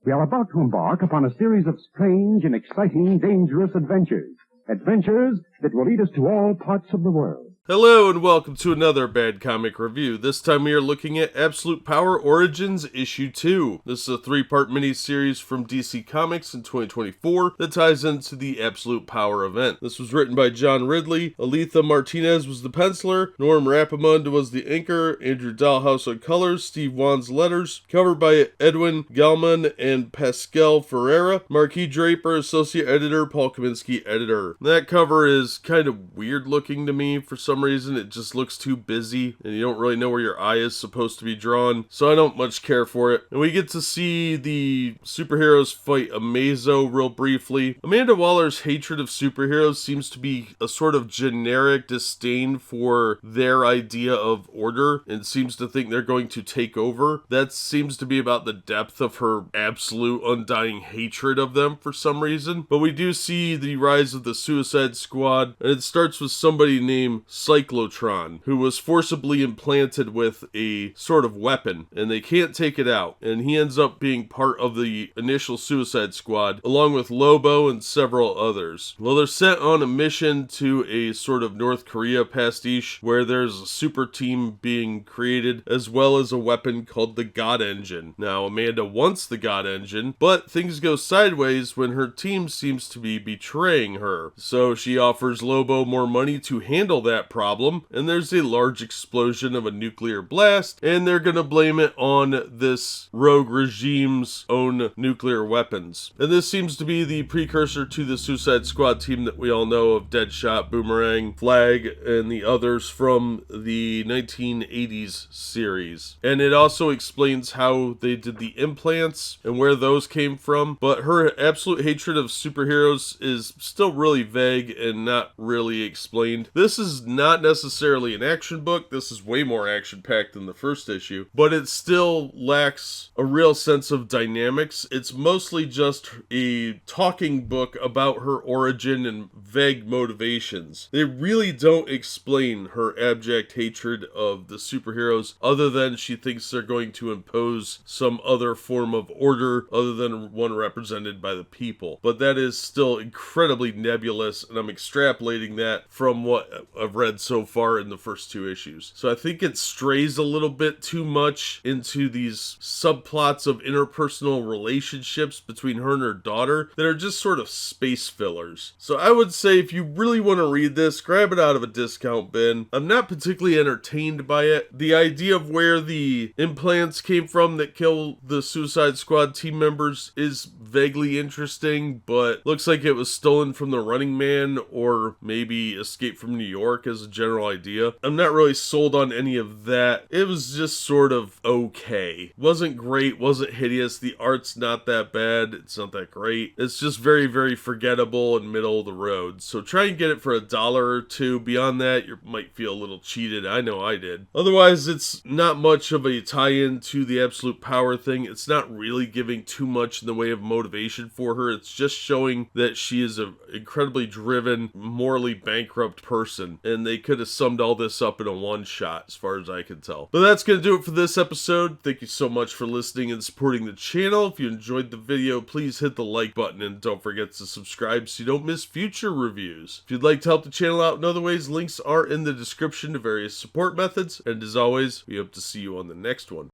We are about to embark upon a series of strange and exciting, dangerous adventures. Adventures that will lead us to all parts of the world. Hello and welcome to another Bad Comic Review. This time we are looking at Absolute Power Origins Issue 2. This is a 3-part miniseries from DC Comics in 2024 that ties into the Absolute Power event. This was written by John Ridley, Alitha Martinez was the penciler, Norm Rapmund was the inker, Andrew Dalhouse on colors, Steve Wan's letters, covered by Edwin Galmon and Pasquale Ferrera, Marquis Draper, associate editor, Paul Kaminsky, editor. That cover is kind of weird looking to me for some reason. It just looks too busy and you don't really know where your eye is supposed to be drawn, so I don't much care for it. And we get to see the superheroes fight Amazo real briefly. Amanda Waller's hatred of superheroes seems to be a sort of generic disdain for their idea of order and seems to think they're going to take over. That seems to be about the depth of her absolute undying hatred of them for some reason. But we do see the rise of the Suicide Squad, and it starts with somebody named Cyclotron, who was forcibly implanted with a sort of weapon, and they can't take it out, and he ends up being part of the initial Suicide Squad, along with Lobo and several others. Well, they're sent on a mission to a sort of North Korea pastiche, where there's a super team being created, as well as a weapon called the God Engine. Now, Amanda wants the God Engine, but things go sideways when her team seems to be betraying her. So she offers Lobo more money to handle that problem, and there's a large explosion of a nuclear blast, and they're gonna blame it on this rogue regime's own nuclear weapons. And this seems to be the precursor to the Suicide Squad team that we all know of: Deadshot, Boomerang, Flag, and the others from the 1980s series. And it also explains how they did the implants and where those came from, but her absolute hatred of superheroes is still really vague and not really explained. This is not necessarily an action book. This is way more action-packed than the first issue, but it still lacks a real sense of dynamics. It's mostly just a talking book about her origin and vague motivations. They really don't explain her abject hatred of the superheroes, other than she thinks they're going to impose some other form of order other than one represented by the people. But that is still incredibly nebulous, and I'm extrapolating that from what I've read so far in the first 2 issues. So I think it strays a little bit too much into these subplots of interpersonal relationships between her and her daughter that are just sort of space fillers. So I would say if you really want to read this, grab it out of a discount bin. I'm not particularly entertained by it. The idea of where the implants came from that kill the Suicide Squad team members is vaguely interesting, but looks like it was stolen from the Running Man or maybe Escape from New York as a general idea. I'm not really sold on any of that. It was just sort of okay. Wasn't great, wasn't hideous. The art's not that bad. It's not that great. It's just very, very forgettable and middle of the road. So try and get it for $1 or $2. Beyond that, you might feel a little cheated. I know I did. Otherwise, it's not much of a tie-in to the Absolute Power thing. It's not really giving too much in the way of motivation for her. It's just showing that she is an incredibly driven, morally bankrupt person, and they could have summed all this up in a one-shot as far as I can tell. But that's going to do it for this episode. Thank you so much for listening and supporting the channel. If you enjoyed the video, please hit the like button and don't forget to subscribe so you don't miss future reviews. If you'd like to help the channel out in other ways, links are in the description to various support methods. And as always, we hope to see you on the next one.